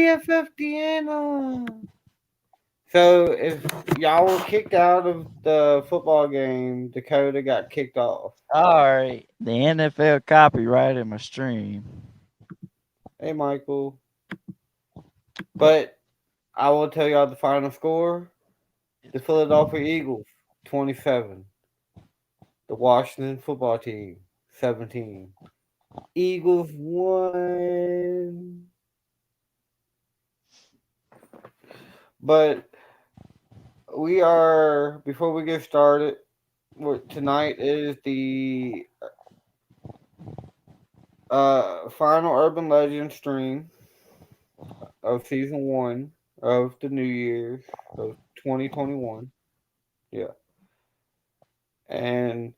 BFFDN. So if y'all were kicked out of the football game, Dakota got kicked off. Alright, the NFL copyrighted my stream. Hey, Michael. But I will tell y'all the final score: the Philadelphia Eagles 27, the Washington football team 17. Eagles won. But we are before we get started. Tonight is the final Urban Legend stream of season one of the New Year's of 2021. Yeah, and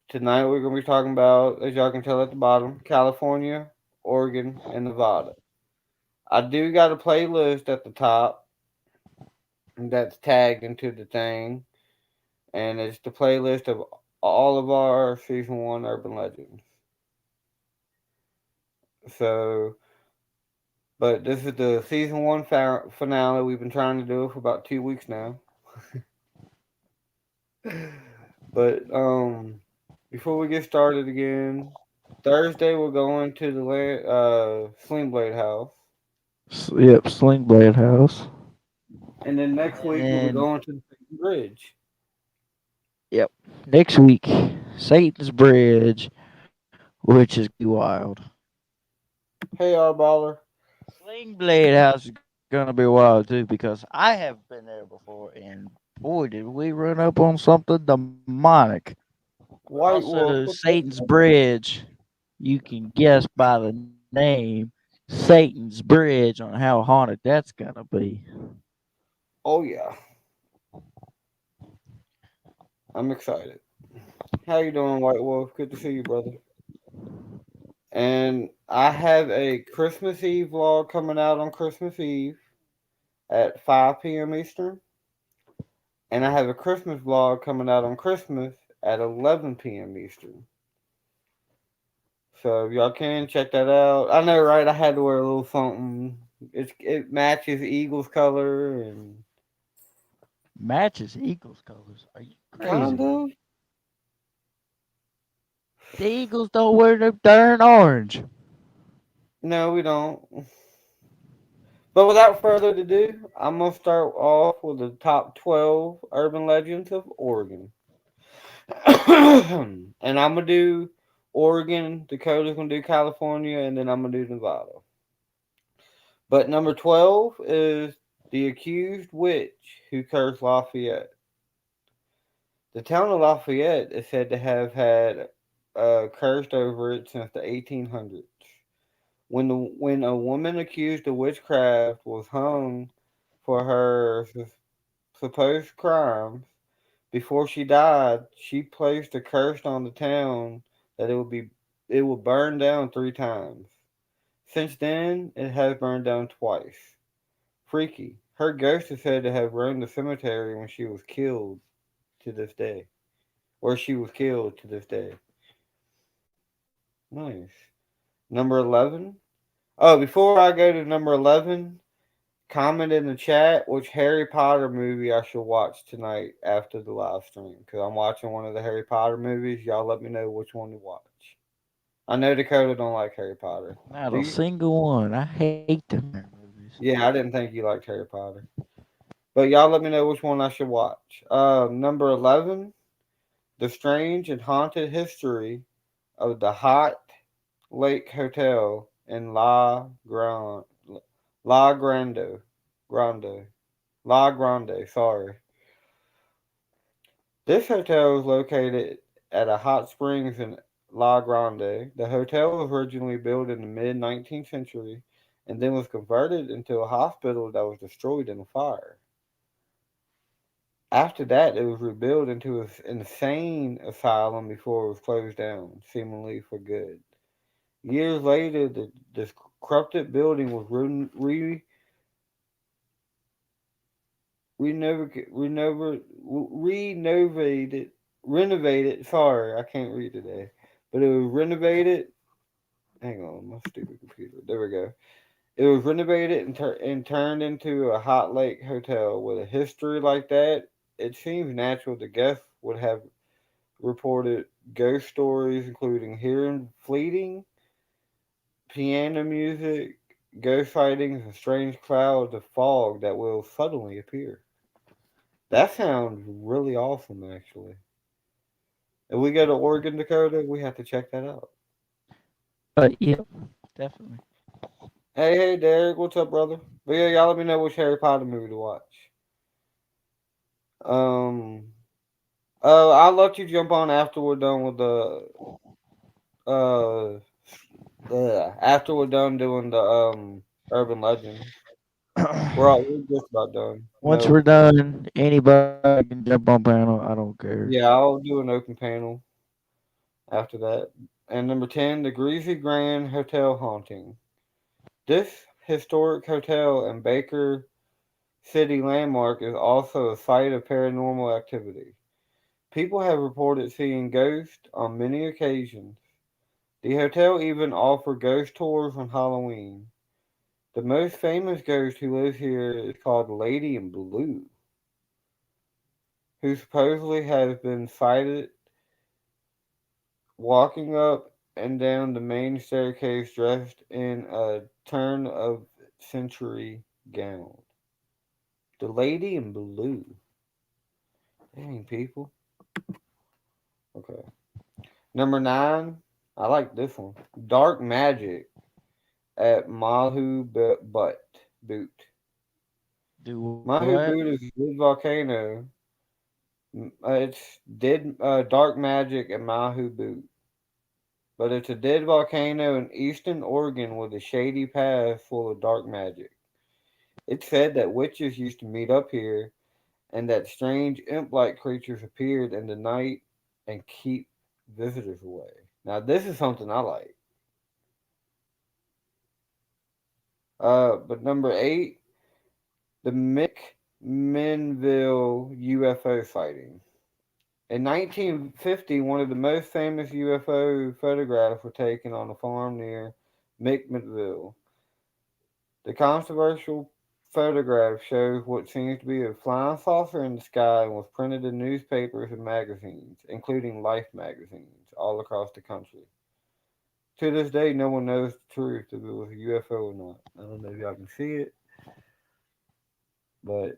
tonight we're gonna be talking about, as y'all can tell at the bottom, California, Oregon, and Nevada. I do got a playlist at the top that's tagged into the thing, and it's the playlist of all of our season one Urban Legends. So, but this is the season one finale. We've been trying to do it for about 2 weeks now. But before we get started again, Thursday we're going to the Sling Blade House, Yep, Sling Blade House. and then next week we'll be And going to the Bridge. yep, next week, Satan's Bridge, which is gonna be wild. Hey, R Baller. Sling Blade House is gonna be wild too because I have been there before, and boy, did we run up on something demonic. But White Wolf. also, What's up? Satan's Bridge. You can guess by the name Satan's Bridge on how haunted that's gonna be. Oh yeah, I'm excited. How you doing, White Wolf? Good to see you, brother. And I have a Christmas Eve vlog coming out on Christmas Eve at 5 p.m. Eastern, and I have a Christmas vlog coming out on Christmas at 11 p.m. Eastern. So if y'all can check that out. I know, right? I had to wear a little something. It matches Eagles color and Matches Eagles colors. Are you kind crazy? of. The Eagles don't wear no darn orange. No, we don't. But without further ado, I'm gonna start off with the top 12 urban legends of Oregon, and I'm gonna do Oregon. Dakota's gonna do California, and then I'm gonna do Nevada. But number 12 is the accused witch who cursed Lafayette. The town of Lafayette is said to have had cursed over it since the 1800s. When a woman accused of witchcraft was hung for her supposed crimes, before she died, she placed a curse on the town that it would burn down 3 times. Since then, it has burned down twice. Freaky. Her ghost is said to have roamed the cemetery when she was killed to this day. Where she was killed to this day. Nice. Number 11. Oh, before I go to number 11, comment in the chat which Harry Potter movie I should watch tonight after the live stream. Because I'm watching one of the Harry Potter movies. Y'all let me know which one to watch. I know Dakota don't like Harry Potter. Not Do a you? single one. I hate them darn movies. Yeah, I didn't think you liked Harry Potter. But y'all let me know which one I should watch. Number 11, The Strange and Haunted History of the Hot Lake Hotel in La Grande, La Grande. Sorry, this hotel is located at a hot springs in La Grande. The hotel was originally built in the mid 19th century and then was converted into a hospital that was destroyed in a fire. After that, it was rebuilt into an insane asylum before it was closed down, seemingly for good. Years later, this corrupted building was renovated, renovated. Sorry, I can't read today, but it was renovated. Hang on, my stupid computer. There we go. It was renovated and turned into a hot lake hotel. With a history like that, it seems natural the guests would have reported ghost stories, including hearing fleeting piano music, ghost sightings, and strange clouds of fog that will suddenly appear. That sounds really awesome, actually. If we go to Oregon, Dakota, we have to check that out. Yep, definitely. Hey, Derek, what's up, brother? But yeah, y'all let me know which Harry Potter movie to watch. Um, I'll let you jump on after we're done with uh, after we're done doing the urban legends. We're just about done. Once we're No, done, anybody can jump on panel. I don't care. yeah, I'll do an open panel after that. And number 10, the Greasy Grand Hotel haunting. This historic hotel and Baker City landmark is also a site of paranormal activity. People have reported seeing ghosts on many occasions. The hotel even offers ghost tours on Halloween. The most famous ghost who lives here is called Lady in Blue, who supposedly has been sighted walking up and down the main staircase dressed in a turn of century gown. The Lady in Blue. Dang, people. Okay. Number 9. I like this one. Dark Magic at Mahu Boot. Do what? Mahu Boot is a dead volcano. It's dead dark magic at Mahu Boot. But it's a dead volcano in eastern Oregon with a shady path full of dark magic. It's said that witches used to meet up here and that strange imp-like creatures appeared in the night and keep visitors away. Now this is something I like. But number 8, the McMinnville UFO sighting. In 1950, one of the most famous UFO photographs were taken on a farm near McMinnville. The controversial photograph shows what seems to be a flying saucer in the sky and was printed in newspapers and magazines, including Life magazines, all across the country. To this day, no one knows the truth if it was a UFO or not. I don't know if y'all can see it, but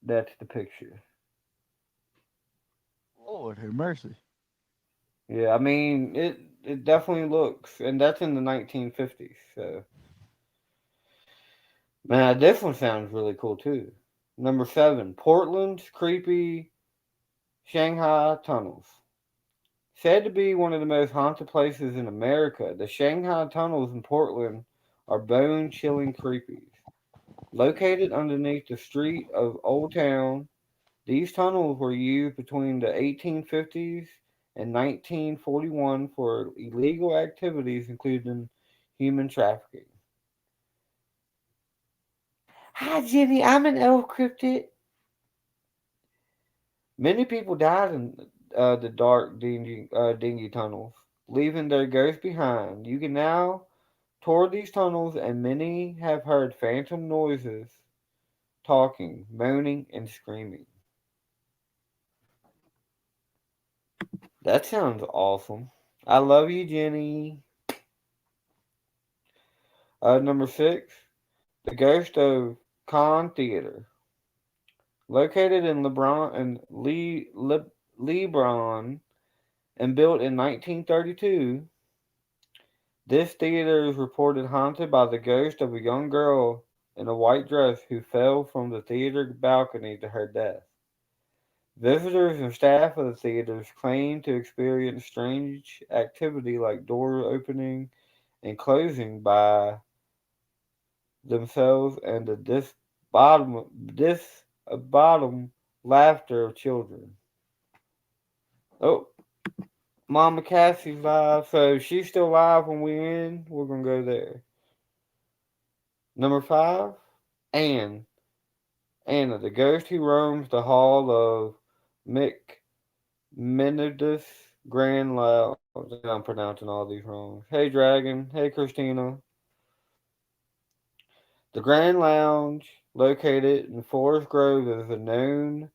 that's the picture. Lord have mercy. Yeah, I mean it definitely looks, and that's in the 1950s. So man, this one sounds really cool too. Number 7, Portland's creepy Shanghai tunnels. Said to be one of the most haunted places in America, the Shanghai tunnels in Portland are bone-chilling creepies. Located underneath the street of Old Town, these tunnels were used between the 1850s and 1941 for illegal activities, including human trafficking. Hi, Jimmy. I'm an elf cryptid. Many people died in the dark, dingy tunnels, leaving their ghosts behind. You can now tour these tunnels, and many have heard phantom noises, talking, moaning, and screaming. That sounds awesome. I love you, Jenny. Number 6, the ghost of Khan Theater, located in LeBron and built in 1932. This theater is reported haunted by the ghost of a young girl in a white dress who fell from the theater balcony to her death. Visitors and staff of the theaters claim to experience strange activity like doors opening and closing by themselves and the bottom laughter of children. Oh, Mama Cassie's live, so she's still live when we end. We're gonna go there. Number 5, Anne. Anna, the ghost who roams the hall of McMenedus Grand Lounge. I'm pronouncing all these wrong. Hey, Dragon. Hey, Christina. The Grand Lounge, located in Forest Grove, is a known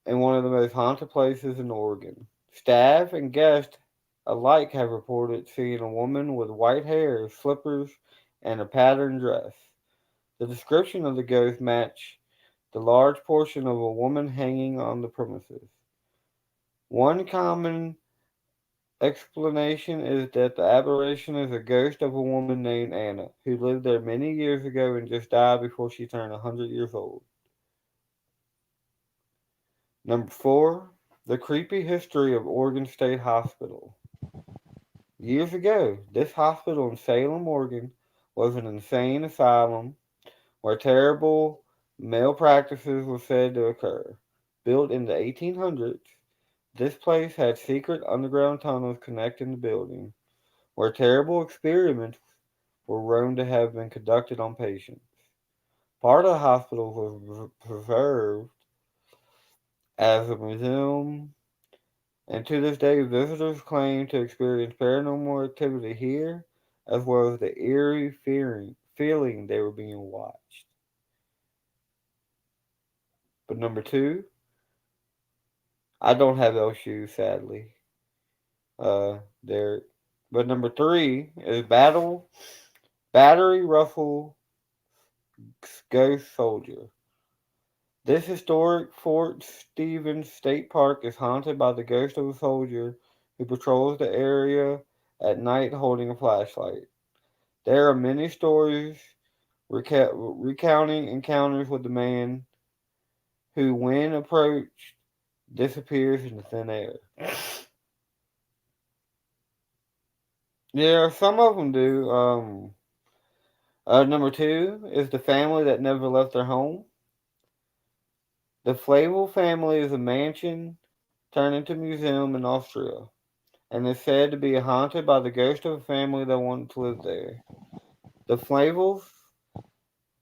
and one of the most haunted places in Oregon. Staff and guests alike have reported seeing a woman with white hair, slippers, and a patterned dress. The description of the ghost matched the large portion of a woman hanging on the premises. One common explanation is that the apparition is a ghost of a woman named Anna, who lived there many years ago and just died before she turned 100 years old. Number 4, the creepy history of Oregon State Hospital. Years ago, this hospital in Salem, Oregon, was an insane asylum where terrible malpractices were said to occur. Built in the 1800s, this place had secret underground tunnels connecting the building, where terrible experiments were known to have been conducted on patients. Part of the hospital was preserved as a museum, and to this day, visitors claim to experience paranormal activity here, as well as the eerie feeling they were being watched. But number 2, I don't have those shoes, sadly. There. But number 3 is Battery Ruffle Ghost Soldier. This historic Fort Stevens State Park is haunted by the ghost of a soldier who patrols the area at night holding a flashlight. There are many stories recounting encounters with the man who, when approached, disappears into thin air. Yeah, some of them do. Number 2 is the family that never left their home. The Flavel family is a mansion turned into a museum in Austria, and is said to be haunted by the ghost of a family that wanted to live there. The Flavels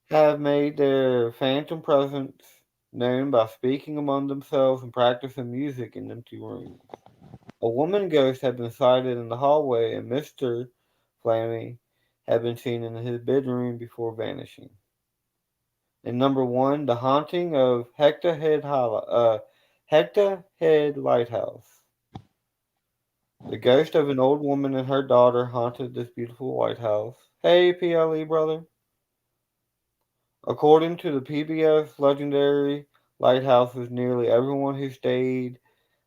have made their phantom presence known by speaking among themselves and practicing music in empty rooms. A woman ghost had been sighted in the hallway, and Mr. Flammy had been seen in his bedroom before vanishing. And number 1, the haunting of Hector Head Lighthouse. The ghost of an old woman and her daughter haunted this beautiful White House. Hey, PLE brother. According to the PBS legendary lighthouses, nearly everyone who stayed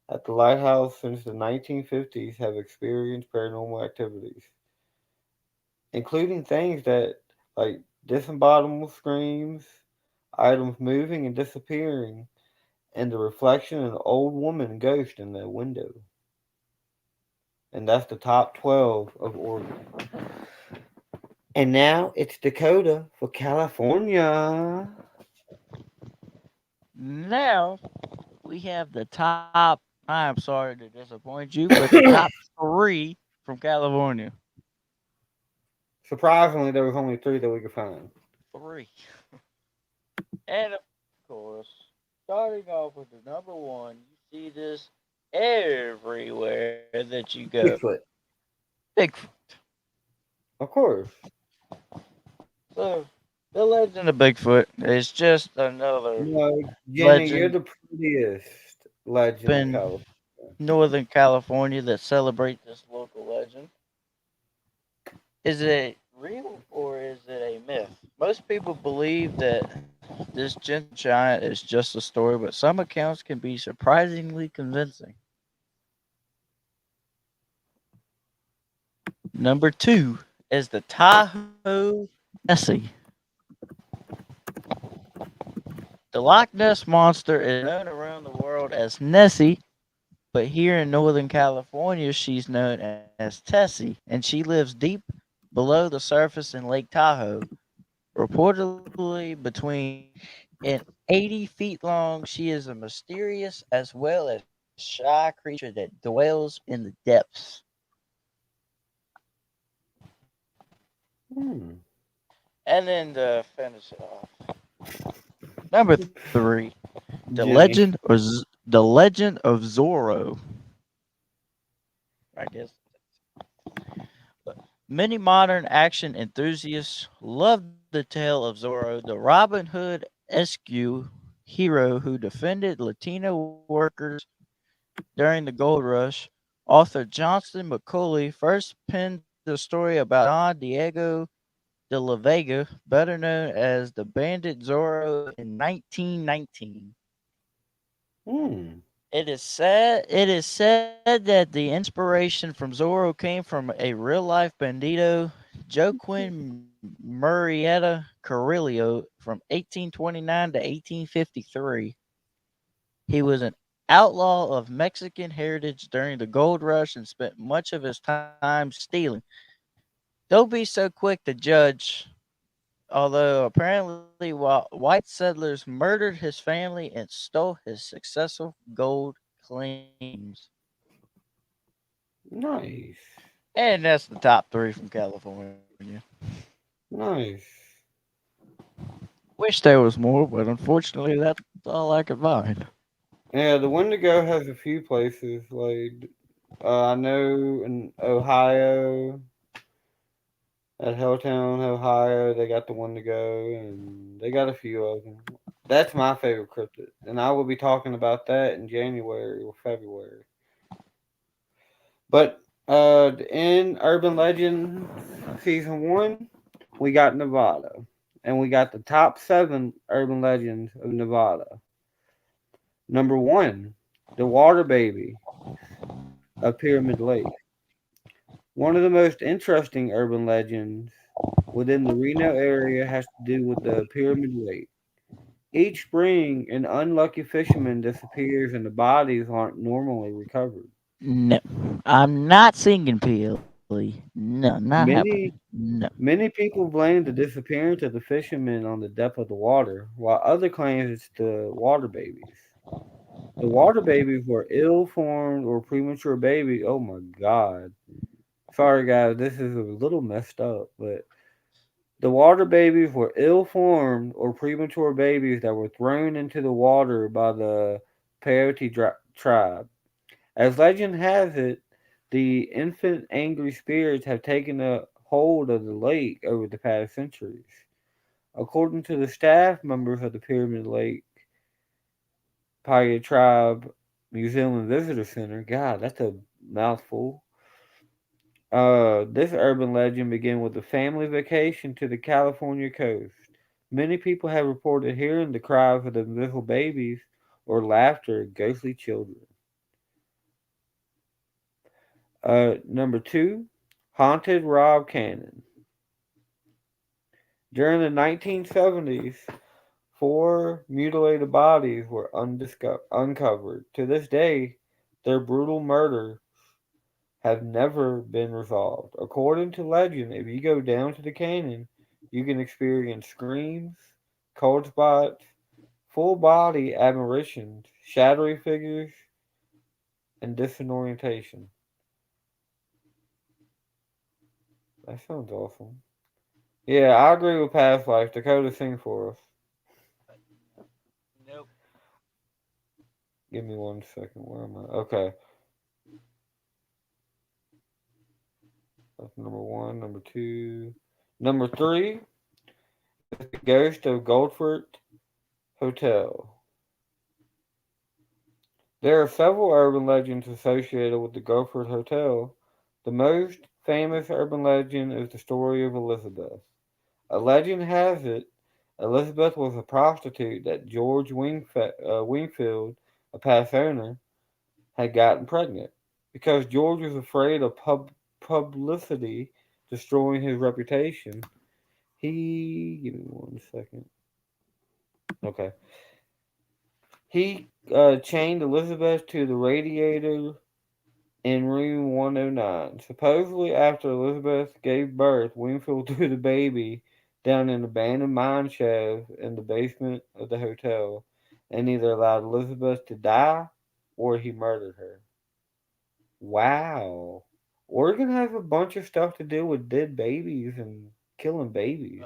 at the lighthouse since the 1950s have experienced paranormal activities, including things that like disembodied screams, items moving and disappearing, and the reflection of an old woman ghost in the window. And that's the top 12 of Oregon. And now it's Dakota for California. Now we have the top. I'm sorry to disappoint you, but the top three from California. Surprisingly, there was only 3 that we could find. Three. And of course, starting off with the number one, you see this everywhere that you go. Bigfoot. Bigfoot. Of course. So, the legend of Bigfoot is just another No, Jenny, you're legend the prettiest legend of in California. Northern California that celebrate this local legend. Is it real or is it a myth? Most people believe that this gentle giant is just a story, but some accounts can be surprisingly convincing. Number two is the Tahoe Nessie. The Loch Ness Monster is known around the world as Nessie, but here in Northern California, she's known as Tessie, and she lives deep below the surface in Lake Tahoe. Reportedly between and 80 feet long, she is a mysterious as well as shy creature that dwells in the depths. Hmm. And then to finish it off, number three, Jenny. the Legend of Zorro. I guess Many modern action enthusiasts love the tale of Zorro, the Robin Hood esque hero who defended Latino workers during the gold rush. Author Johnston McCulley first penned the story about Don Diego de la Vega, better known as the Bandit Zorro, in 1919. Hmm. It is said that the inspiration from Zorro came from a real life bandito, Joaquin Murrieta Carrillo, from 1829 to 1853. He was an outlaw of Mexican heritage during the gold rush and spent much of his time stealing. Don't be so quick to judge, although apparently white settlers murdered his family and stole his successful gold claims. Nice. And that's the top three from California. Nice. Wish there was more, but unfortunately, that's all I could find. Yeah, the Wendigo has a few places. Like, I know in Ohio, at Helltown, Ohio, they got the Wendigo, and they got a few of them. That's my favorite cryptid, and I will be talking about that in January or February. But in Urban Legend Season 1, we got Nevada, and we got the top 7 urban legends of Nevada. Number 1, the Water Baby of Pyramid Lake. One of the most interesting urban legends within the Reno area has to do with the Pyramid Lake. Each spring, an unlucky fisherman disappears and the bodies aren't normally recovered. No, I'm not singing Peely. No, not happening. Many No. Many people blame the disappearance of the fishermen on the depth of the water, while others claim it's the water babies. The water babies were ill-formed or premature babies. Oh my God! Sorry guys, this is a little messed up, but the water babies were ill-formed or premature babies that were thrown into the water by the Peyote tribe. As legend has it, the infant angry spirits have taken a hold of the lake over the past centuries. According to the staff members of the Pyramid Lake Paya Tribe Museum and Visitor Center, God, that's a mouthful. This urban legend began with a family vacation to the California coast. Many people have reported hearing the cries of the invisible babies or laughter of ghostly children. Number 2, Haunted Rob Cannon. During the 1970s, 4 mutilated bodies were uncovered. To this day, their brutal murders have never been resolved. According to legend, if you go down to the canyon, you can experience screams, cold spots, full body apparitions, shadowy figures, and disorientation. That sounds awesome. Yeah, I agree with Past Life. Dakota, sing for us. Nope. Give me one second. Where am I? Okay. That's number 1. Number 2. Number 3 is the ghost of Goldfort Hotel. There are several urban legends associated with the Goldfort Hotel. The most famous urban legend is the story of Elizabeth. A legend has it Elizabeth was a prostitute that George Wingfield, a past owner, had gotten pregnant. Because George was afraid of publicity destroying his reputation, he. Give me one second. Okay. He chained Elizabeth to the radiator in room 109. Supposedly, after Elizabeth gave birth, Wingfield threw the baby down an abandoned mine shaft in the basement of the hotel and either allowed Elizabeth to die or he murdered her. Wow. Oregon has a bunch of stuff to do with dead babies and killing babies.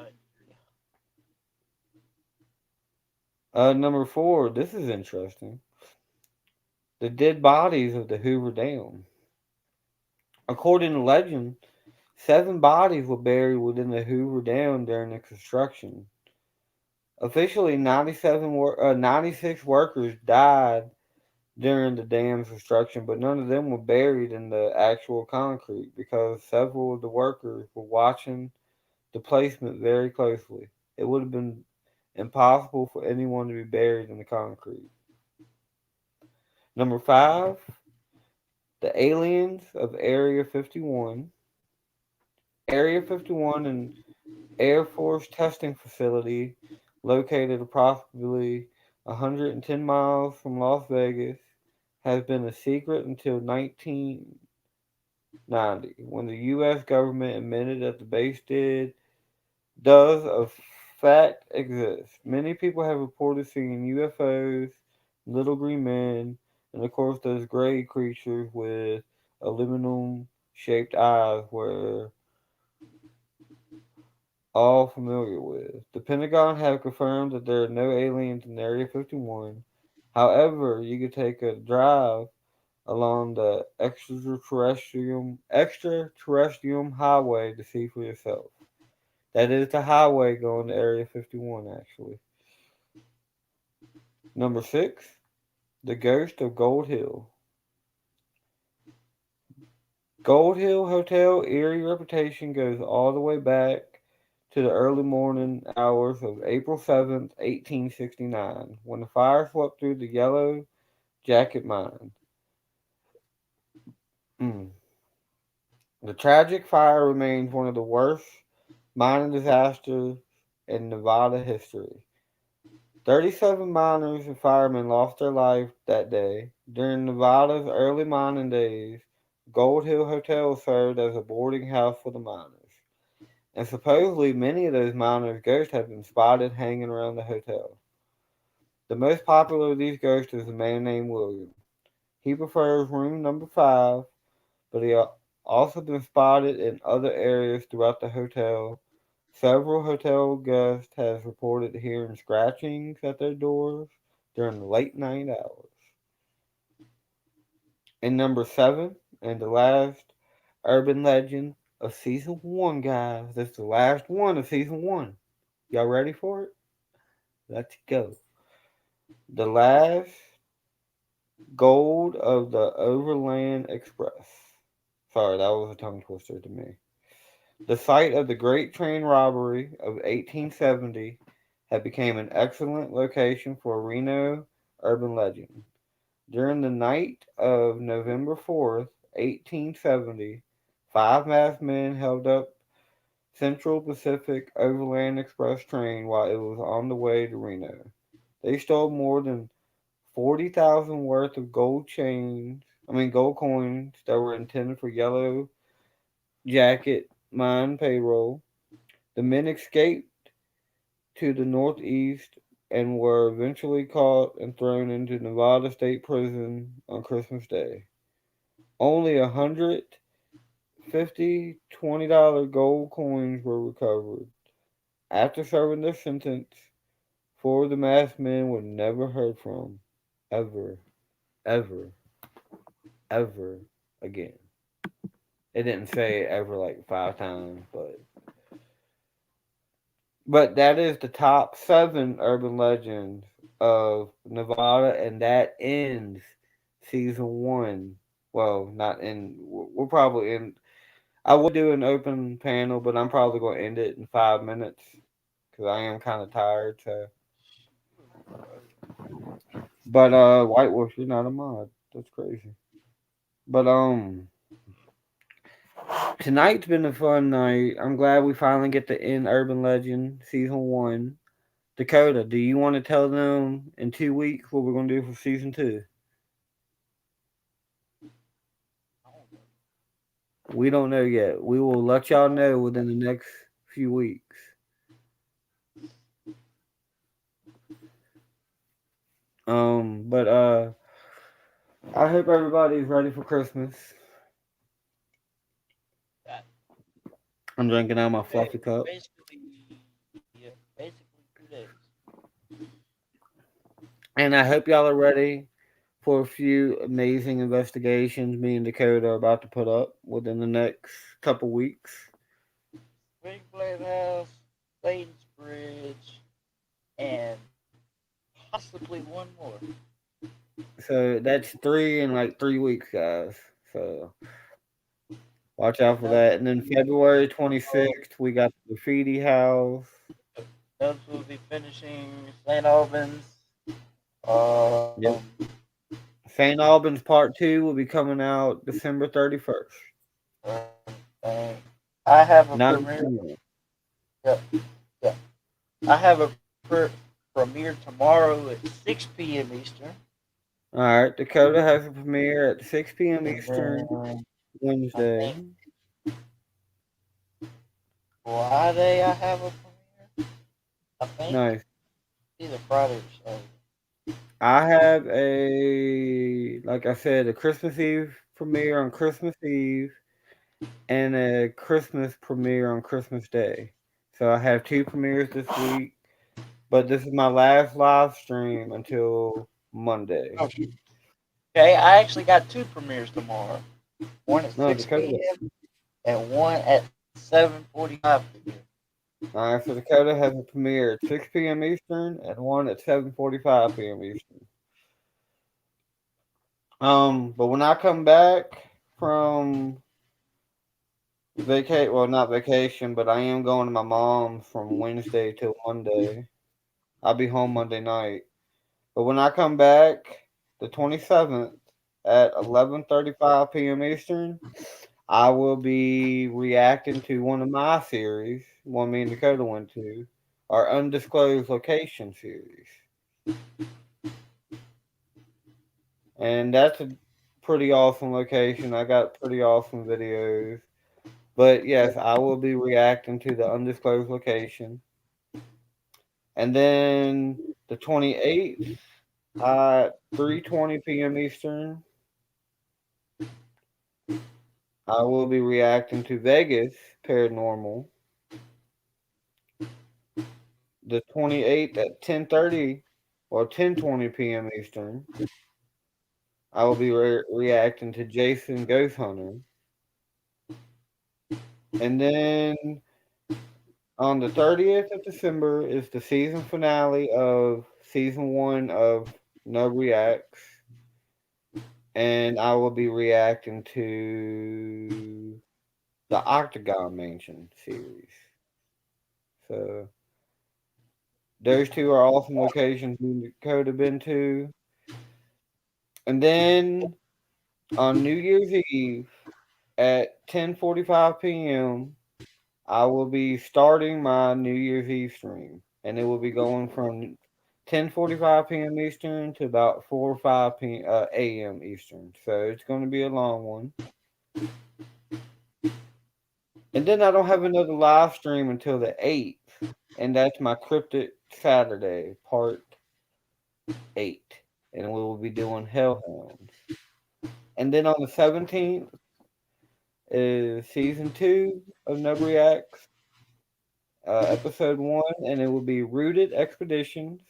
Right. Number 4, this is interesting. The dead bodies of the Hoover Dam. According to legend, 7 bodies were buried within the Hoover Dam during the construction. Officially, 96 workers died during the dam's construction, but none of them were buried in the actual concrete because several of the workers were watching the placement very closely. It would have been impossible for anyone to be buried in the concrete. Number 5, the aliens of Area 51. Area 51, an Air Force testing facility located approximately 110 miles from Las Vegas, has been a secret until 1990, when the U.S. government admitted that the base does in fact exist. Many people have reported seeing UFOs, little green men, and of course those gray creatures with aluminum shaped eyes were all familiar with. The Pentagon have confirmed that there are no aliens in Area 51. However, you could take a drive along the extraterrestrial highway to see for yourself. That is the highway going to Area 51, actually. Number 6, the ghost of Gold Hill. Gold Hill Hotel eerie reputation goes all the way back to the early morning hours of April 7th, 1869, when the fire swept through the Yellow Jacket mine. Mm. The tragic fire remains one of the worst mining disasters in Nevada history. 37 miners and firemen lost their life that day. During Nevada's early mining days, Gold Hill Hotel served as a boarding house for the miners, and supposedly many of those miners' ghosts have been spotted hanging around the hotel. The most popular of these ghosts is a man named William. He prefers room number 5, but he also been spotted in other areas throughout the hotel. Several hotel guests has reported hearing scratchings at their doors during the late night hours. And number 7, and the last urban legend of season 1, guys. This is the last one of season 1. Y'all ready for it? Let's go. The last gold of the Overland Express. Sorry, that was a tongue twister to me. The site of the Great Train Robbery of 1870 had become an excellent location for a Reno urban legend. During the night of November 4th, 1870, 5 masked men held up Central Pacific Overland Express train while it was on the way to Reno. They stole more than 40,000 worth of gold coins that were intended for Yellow Jacket mine payroll. The men escaped to the northeast and were eventually caught and thrown into Nevada State Prison on Christmas Day. Only 150 $20 gold coins were recovered. After serving their sentence, 4 of the masked men were never heard from, ever, ever, ever again. It didn't say it ever like 5 times, but that is the top 7 urban legends of Nevada, and that ends season 1. Well, not in. We're probably in. I would do an open panel, but I'm probably going to end it in 5 minutes because I am kind of tired. So, but White Wolf, you're not a mod. That's crazy. But tonight's been a fun night. I'm glad we finally get to end Urban Legend season 1. Dakota, do you want to tell them in 2 weeks what we're going to do for season 2? We don't know yet. We will let y'all know within the next few weeks. But I hope everybody's ready for Christmas. I'm drinking out of my fluffy cup. Basically 2 days. And I hope y'all are ready for a few amazing investigations me and Dakota are about to put up within the next couple weeks. Big Blade House, Satan's Bridge, and possibly one more. So that's three in like 3 weeks, guys. So watch out for that. And then February 26th, we got the Graffiti House. Those will be finishing St. Albans. Um, Yep. St. Albans Part 2 will be coming out December 31st. uh, I have a Not premiere. Yep, yep. I have a premiere tomorrow at 6 p.m. Eastern. All right. Dakota has a premiere at 6 p.m. And Eastern then I Wednesday. think Friday I have a premiere. I think Nice. either Friday or Saturday. I have like I said, a Christmas Eve premiere on Christmas Eve and a Christmas premiere on Christmas Day. So I have two premieres this week, but this is my last live stream until Monday. Okay, I actually got two premieres tomorrow. One at No, 6 Dakota. p.m. and one at 7:45 p.m. All right, so Dakota has a premiere at 6 p.m. Eastern and one at 7:45 p.m. Eastern. But when I come back from well, not vacation, but I am going to my mom's from Wednesday till Monday. I'll be home Monday night. But when I come back, the 27th at 11:35 p.m. Eastern, I will be reacting to one of my series, one me and Dakota went to, our undisclosed location series. And that's a pretty awesome location. I got pretty awesome videos. But yes, I will be reacting to the undisclosed location. And then the 28th at 3:20 p.m. Eastern, I will be reacting to Vegas Paranormal. The 28th at 10:30 or 10:20 p.m. Eastern, I will be reacting to Jason Ghost Hunter. And then on the 30th of December is the season finale of season 1 of No Reacts. And I will be reacting to the Octagon Mansion series. So those two are awesome locations me and Dakota been to. And then on New Year's Eve at 10:45 p.m., I will be starting my New Year's Eve stream, and it will be going from 10:45 p.m. Eastern to about 4 or 5 a.m. Eastern. So it's going to be a long one. And then I don't have another live stream until the 8th, and that's my Cryptid Saturday, part 8. And we will be doing Hellhounds. And then on the 17th is season 2 of No Reacts, episode 1, and it will be Rooted Expeditions.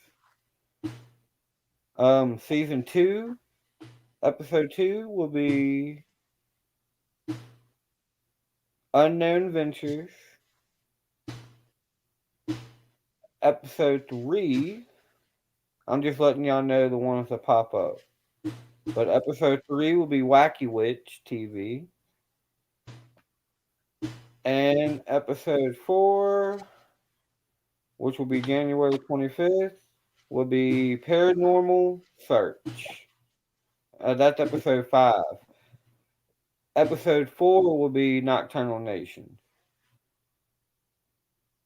Season 2, episode 2 will be Unknown Ventures. Episode 3, I'm just letting y'all know the ones that pop up. But episode 3 will be Wacky Witch TV. And episode 4, which will be January 25th, will be Paranormal Search. That's episode 5. Episode 4 will be Nocturnal Nation.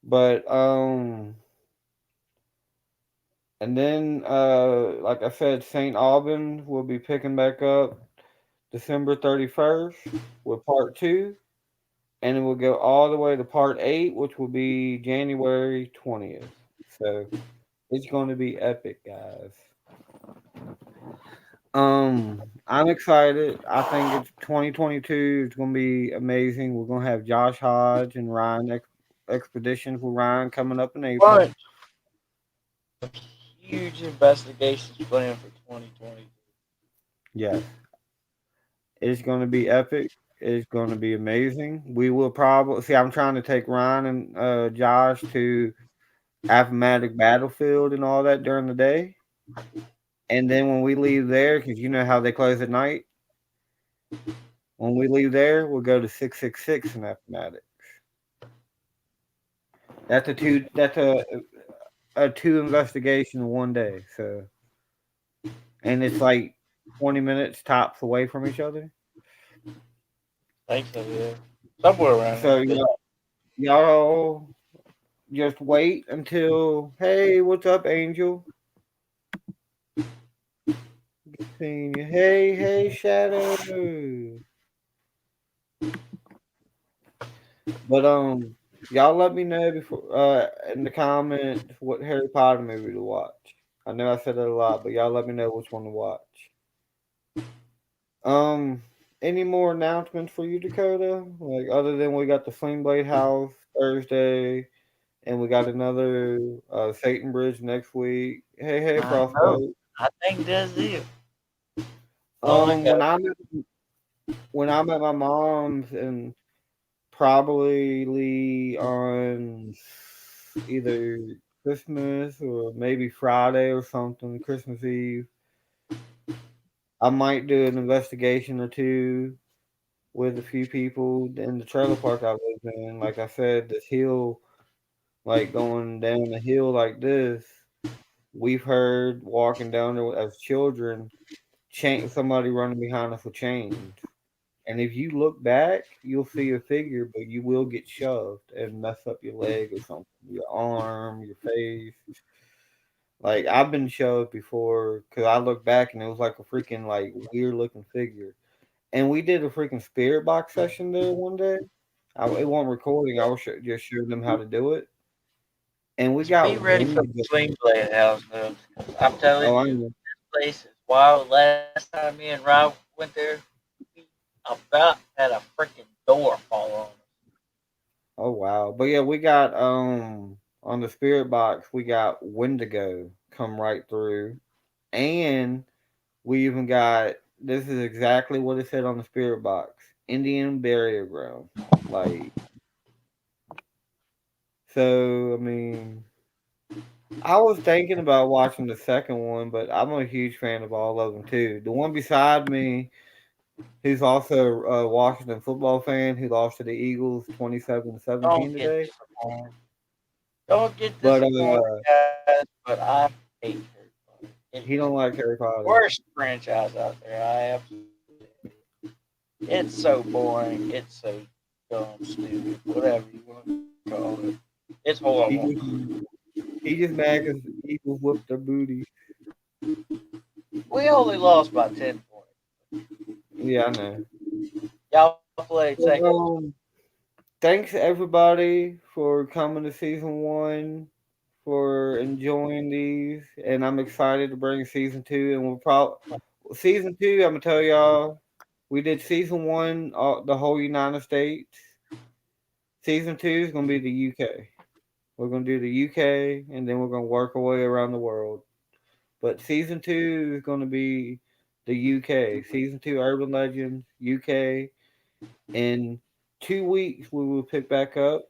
But and then like I said, St. Albans will be picking back up December 31st with part 2, and it will go all the way to part 8, which will be January 20th. So it's going to be epic, guys. I'm excited. I think it's 2022. It's going to be amazing. We're going to have Josh Hodge and Ryan Expeditions with Ryan coming up in April. Huge investigations planned for 2020. Yes, it's going to be epic. It's going to be amazing. We will probably see. I'm trying to take Ryan and Josh to Appomattox Battlefield and all that during the day, and then when we leave there, because you know how they close at night. When we leave there, we'll go to 666 in Appomattox. That's a two. That's a two investigation in one day. So, and it's like 20 minutes tops away from each other. I think so, yeah. Somewhere around So there. y'all just wait until. Hey, what's up, Angel? Seeing you. Hey, hey, Shadow. But y'all let me know before in the comments what Harry Potter movie to watch. I know I said that a lot, but y'all let me know which one to watch. Um, any more announcements for you, Dakota? Like other than we got the Flame Blade House Thursday, and we got another Satan Bridge next week. Hey, hey, No, Frostbite. I think that's it. All I got. When I'm at my mom's and probably on either Christmas or maybe Friday or something, Christmas Eve, I might do an investigation or two with a few people in the trailer park I live in. Like I said, this hill, like going down a hill like this, we've heard walking down there as children, somebody running behind us with chains. And if you look back, you'll see a figure, but you will get shoved and mess up your leg or something, your arm, your face. Like I've been shoved before because I looked back and it was like a freaking like weird looking figure. And we did a freaking spirit box session there one day. It wasn't recording. I was just showing them how to do it, and we Just be got ready for wind. the swing blade house, though. I'm telling Oh, I you, know. this place is wild. Last time me and Rob went there, we about had a freaking door fall on us. Oh wow. But yeah, we got on the spirit box we got Wendigo come right through, and we even got this is exactly what it said on the spirit box: Indian burial ground. Like so, I mean, I was thinking about watching the second one, but I'm a huge fan of all of them too. The one beside me, who's also a Washington football fan, who lost to the Eagles 27-17 Don't get today. disappointed. Don't get But disappointed, guys. But I hate Harry Potter. It he is don't the like Harry Potter. worst franchise out there. I absolutely hate it. It's so boring. It's so dumb, stupid, whatever you want to call it. It's horrible. He just he just mad because Eagles whooped their booty. We only lost by 10 points. Yeah, I know. Y'all played second. Well, thanks everybody for coming to season one, for enjoying these, and I'm excited to bring season two. And we'll probably season two. I'm gonna tell y'all, we did season one, the whole United States. Season two is gonna be the UK. We're gonna do the UK, and then we're gonna work our way around the world. But season two is gonna be the UK. Season two, Urban Legends UK. In 2 weeks, we will pick back up,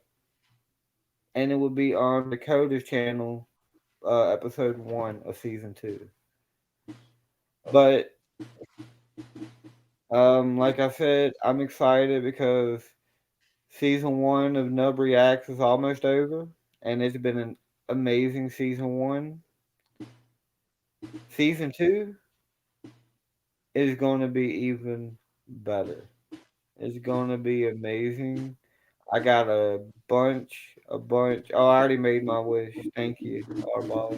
and it will be on Dakota's channel, episode one of season two. But like I said, I'm excited because season one of Nub Reacts is almost over, and it's been an amazing season one. Season two is going to be even better. It's going to be amazing. I got a bunch. Oh, I already made my wish. Thank you, Arbala.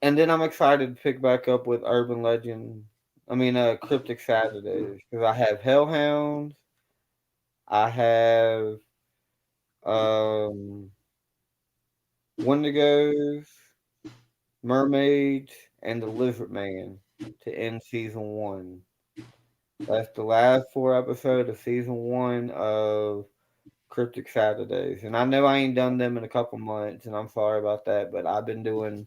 And then I'm excited to pick back up with Urban Legend. I mean, Cryptic Saturdays because I have Hellhounds. I have um Wendigos, Mermaids, and the Lizard Man to end season one. That's the last four episodes of season one of Cryptic Saturdays. And I know I ain't done them in a couple months, and I'm sorry about that, but I've been doing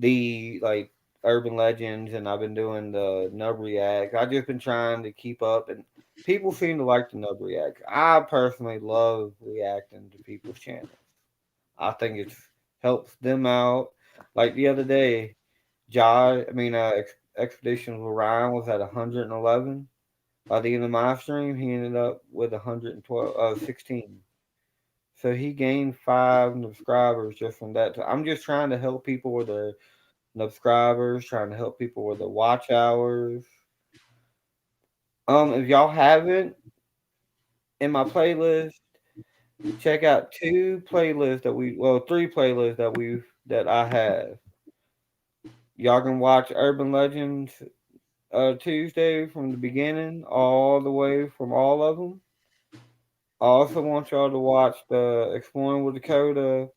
the like urban legends, and I've been doing the Nub React. I've just been trying to keep up, and people seem to like the Nub React. I personally love reacting to people's channels. I think it helps them out. Like the other day, Expeditions with Ryan was at 111. By the end of my stream, he ended up with 16. So he gained 5 subscribers just from that. So I'm just trying to help people with their subscribers, trying to help people with their watch hours. If y'all haven't, in my playlist, check out three playlists that I have. Y'all can watch Urban Legends Tuesday from the beginning all the way from all of them. I also want y'all to watch the Exploring with Dakota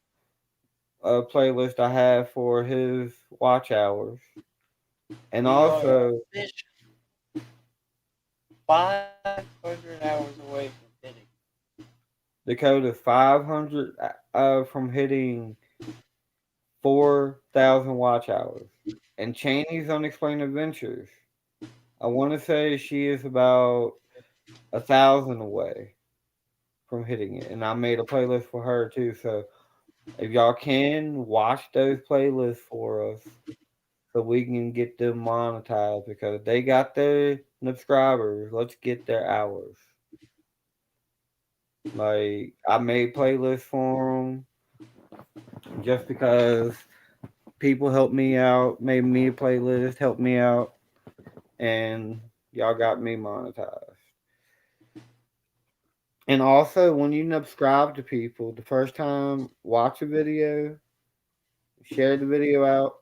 playlist I have for his watch hours. And We are also, officially 500 hours away from hitting. Dakota 500 from hitting 4,000 watch hours. And Cheney's Unexplained Adventures, I want to say she is about 1,000 away from hitting it. And I made a playlist for her too. So if y'all can watch those playlists for us, so we can get them monetized because they got their subscribers. Let's get their hours. Like I made playlists for them just because people helped me out, made me a playlist, helped me out, and y'all got me monetized. And also, when you subscribe to people, the first time, watch a video, share the video out,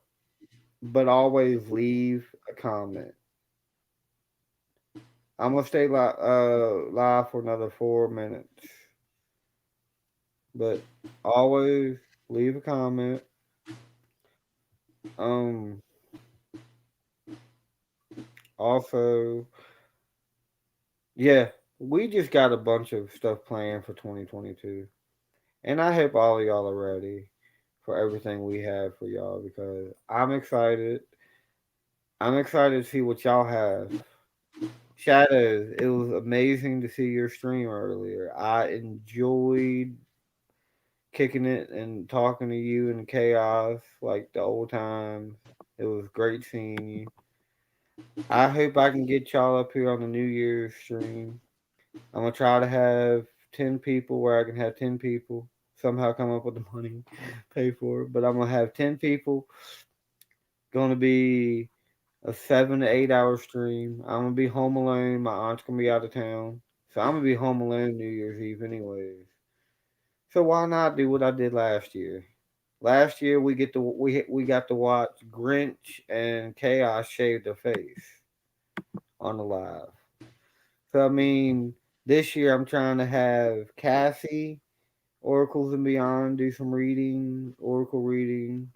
but always leave a comment. I'm gonna stay live for another 4 minutes, but always leave a comment. Um, Also, yeah, we just got a bunch of stuff planned for 2022, and I hope all of y'all are ready for everything we have for y'all because I'm excited. I'm excited to see what y'all have. Shadows, it was amazing to see your stream earlier. I enjoyed kicking it and talking to you in chaos like the old times. It was great seeing you. I hope I can get y'all up here on the New Year's stream. I'm gonna try to have 10 people where I can have 10 people. Somehow come up with the money, pay for it. But I'm gonna have 10 people. Gonna be a 7 to 8 hour stream. I'm gonna be home alone. My aunt's gonna be out of town, so I'm gonna be home alone New Year's Eve, anyways. So why not do what I did last year? Last year we got to watch Grinch and Chaos shave their face on the live. So I mean, this year I'm trying to have Cassie, Oracles and Beyond do some Oracle readings.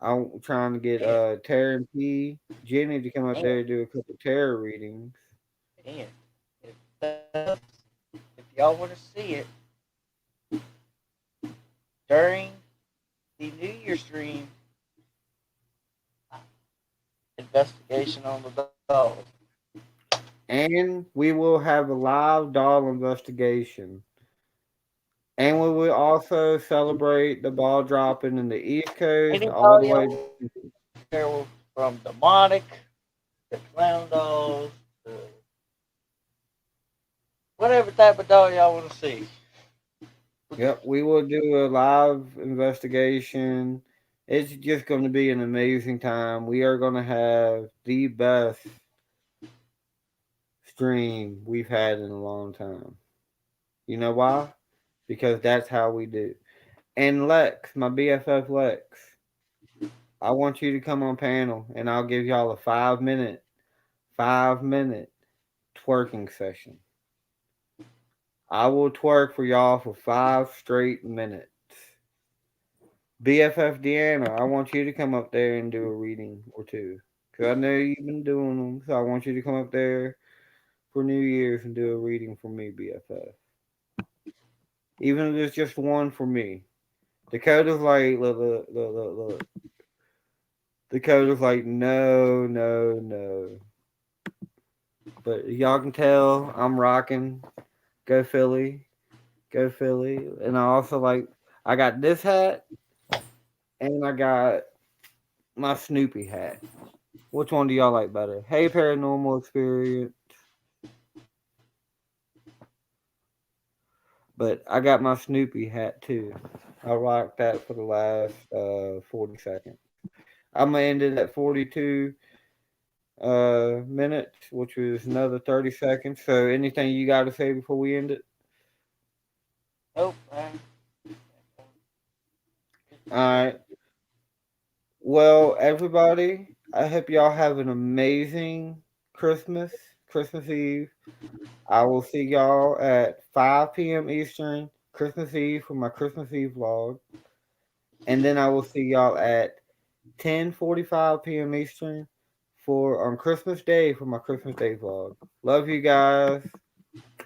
I'm trying to get And, Tara and P, Jenny to come up and, there and do a couple tarot readings. and if y'all want to see it during the New Year stream, investigation on the dolls. And we will have a live doll investigation. And we will also celebrate the ball dropping in the East Coast all the Anybody way. out there from demonic, the clown dolls, the whatever type of doll y'all want to see. Yep, we will do a live investigation. It's just going to be an amazing time. We are going to have the best stream we've had in a long time. You know why? Because that's how we do. And Lex, my BFF Lex, I want you to come on panel and I'll give y'all a 5 minute twerking session. I will twerk for y'all for 5 straight minutes. BFF Deanna, I want you to come up there and do a reading or two. Because I know you've been doing them. So I want you to come up there for New Year's and do a reading for me, BFF. Even if it's just one for me. Dakota's like, look. Dakota's like, no, no, no. But y'all can tell I'm rocking. Go Philly. Go Philly. And I also like, I got this hat and I got my Snoopy hat. Which one do y'all like better? Hey, Paranormal Experience. But I got my Snoopy hat too. I rocked that for the last 40 seconds. I'm going to end it at 42 minutes, which was another 30 seconds. So anything you got to say before we end it? Nope. All right. Well, everybody, I hope y'all have an amazing Christmas Eve. I will see y'all at 5 p.m. Eastern, Christmas Eve for my Christmas Eve vlog. And then I will see y'all at 10:45 p.m. Eastern for on Christmas Day for my Christmas Day vlog. Love you guys.